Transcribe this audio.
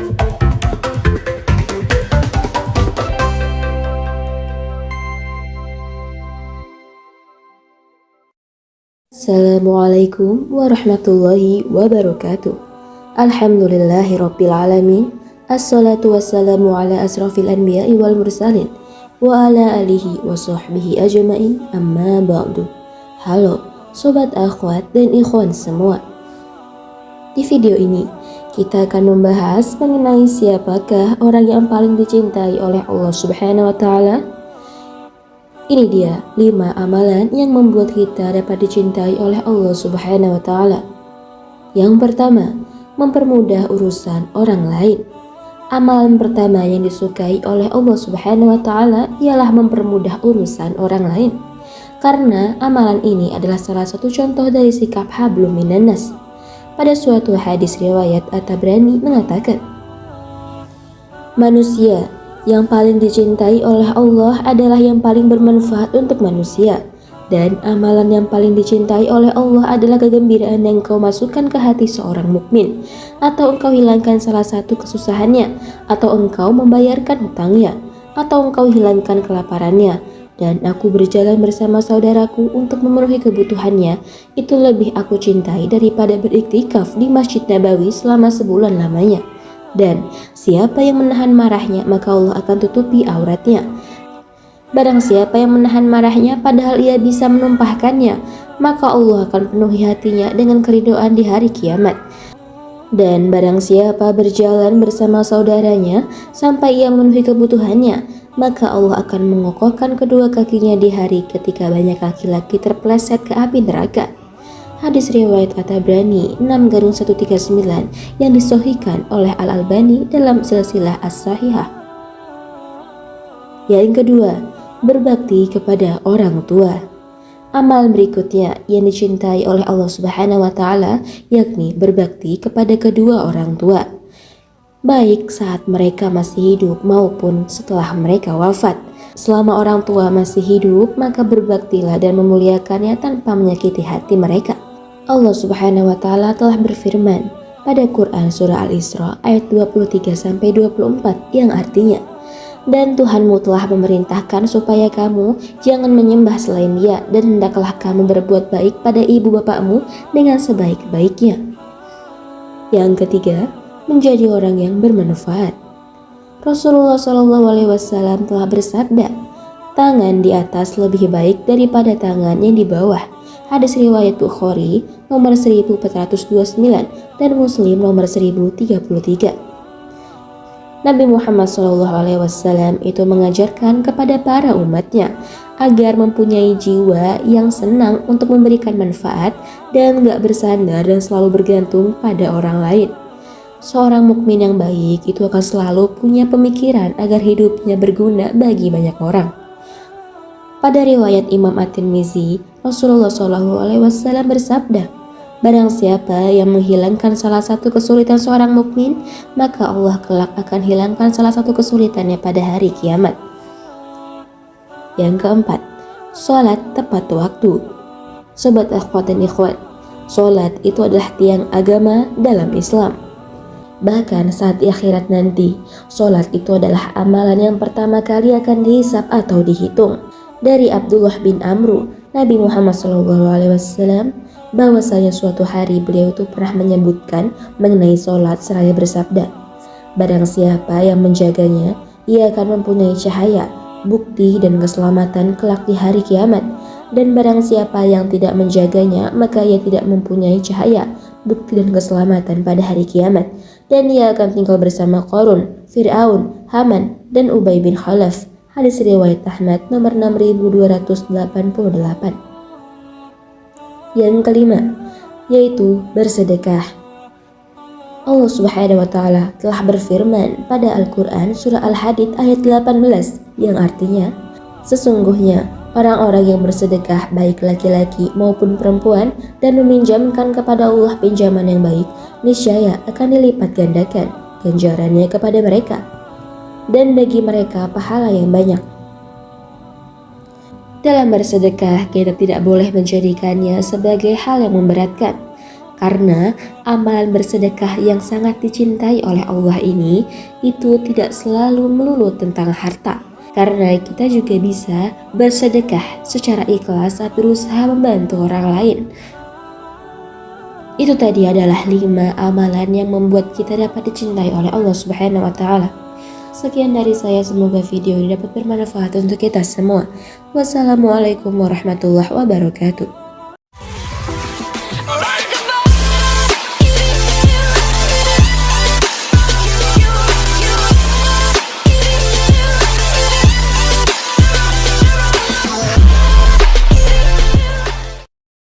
Assalamualaikum warahmatullahi wabarakatuh. Alhamdulillahi rabbil alamin. Assalatu wassalamu ala asrafil anbiya'i wal mursalin wa ala alihi wa sahbihi ajma'in, amma ba'du. Halo sobat akhwat dan ikhwan semua. Di video ini kita akan membahas mengenai siapakah orang yang paling dicintai oleh Allah Subhanahu wa taala. Ini dia 5 amalan yang membuat kita dapat dicintai oleh Allah Subhanahu wa taala. Yang pertama, mempermudah urusan orang lain. Amalan pertama yang disukai oleh Allah Subhanahu wa taala ialah mempermudah urusan orang lain. Karena amalan ini adalah salah satu contoh dari sikap hablum minan nas. Pada suatu hadis riwayat At-Tabrani mengatakan, manusia yang paling dicintai oleh Allah adalah yang paling bermanfaat untuk manusia, dan amalan yang paling dicintai oleh Allah adalah kegembiraan yang engkau masukkan ke hati seorang mukmin, atau engkau hilangkan salah satu kesusahannya, atau engkau membayarkan hutangnya, atau engkau hilangkan kelaparannya. Dan aku berjalan bersama saudaraku untuk memenuhi kebutuhannya, itu lebih aku cintai daripada beriktikaf di Masjid Nabawi selama sebulan lamanya. Dan siapa yang menahan marahnya, maka Allah akan tutupi auratnya. Barang siapa yang menahan marahnya padahal ia bisa menumpahkannya, maka Allah akan penuhi hatinya dengan keridhaan di hari kiamat. Dan barang siapa berjalan bersama saudaranya sampai ia memenuhi kebutuhannya, maka Allah akan mengokohkan kedua kakinya di hari ketika banyak laki-laki terpeleset ke api neraka. Hadis riwayat At-Tabrani 6-139 yang disahihkan oleh Al-Albani dalam silsilah As-Sahihah. Yang kedua, berbakti kepada orang tua. Amal berikutnya yang dicintai oleh Allah Subhanahu wa taala yakni berbakti kepada kedua orang tua, baik saat mereka masih hidup maupun setelah mereka wafat. Selama orang tua masih hidup, maka berbaktilah dan memuliakannya tanpa menyakiti hati mereka. Allah Subhanahu wa taala telah berfirman pada Quran surah Al-Isra ayat 23-24 yang artinya, dan Tuhanmu telah memerintahkan supaya kamu jangan menyembah selain Dia, dan hendaklah kamu berbuat baik pada ibu bapakmu dengan sebaik-baiknya. Yang ketiga, menjadi orang yang bermanfaat. Rasulullah SAW telah bersabda, tangan di atas lebih baik daripada tangan yang di bawah. Hadis riwayat Bukhari nomor 1429 dan Muslim nomor 1033. Nabi Muhammad SAW itu mengajarkan kepada para umatnya agar mempunyai jiwa yang senang untuk memberikan manfaat dan gak bersandar dan selalu bergantung pada orang lain. Seorang mukmin yang baik itu akan selalu punya pemikiran agar hidupnya berguna bagi banyak orang. Pada riwayat Imam At-Tirmizi, Rasulullah SAW bersabda, barang siapa yang menghilangkan salah satu kesulitan seorang mukmin, maka Allah kelak akan hilangkan salah satu kesulitannya pada hari kiamat. Yang keempat, sholat tepat waktu. Sobat akhwat dan ikhwat, sholat itu adalah tiang agama dalam Islam. Bahkan saat di akhirat nanti, sholat itu adalah amalan yang pertama kali akan dihisab atau dihitung. Dari Abdullah bin Amru, Nabi Muhammad SAW, bahwasanya suatu hari beliau itu pernah menyebutkan mengenai sholat seraya bersabda, barang siapa yang menjaganya, ia akan mempunyai cahaya, bukti dan keselamatan kelak di hari kiamat. Dan barang siapa yang tidak menjaganya, maka ia tidak mempunyai cahaya, bukti dan keselamatan pada hari kiamat. Dan ia akan tinggal bersama Qarun, Fir'aun, Haman, dan Ubay bin Khalaf. Hadis riwayat Ahmad nomor 6288. Yang kelima, yaitu bersedekah. Allah Subhanahu wa taala telah berfirman pada Al-Qur'an surah Al-Hadid ayat 18 yang artinya, sesungguhnya orang-orang yang bersedekah baik laki-laki maupun perempuan dan meminjamkan kepada Allah pinjaman yang baik, niscaya akan dilipat gandakan ganjarannya kepada mereka, dan bagi mereka pahala yang banyak. Dalam bersedekah, kita tidak boleh menjadikannya sebagai hal yang memberatkan, Karena amalan bersedekah yang sangat dicintai oleh Allah ini itu tidak selalu melulu tentang harta. Karena kita juga bisa bersedekah secara ikhlas saat berusaha membantu orang lain. Itu tadi adalah 5 amalan yang membuat kita dapat dicintai oleh Allah Subhanahu wa Ta'ala. Sekian dari saya, semoga video ini dapat bermanfaat untuk kita semua. Wassalamualaikum warahmatullahi wabarakatuh.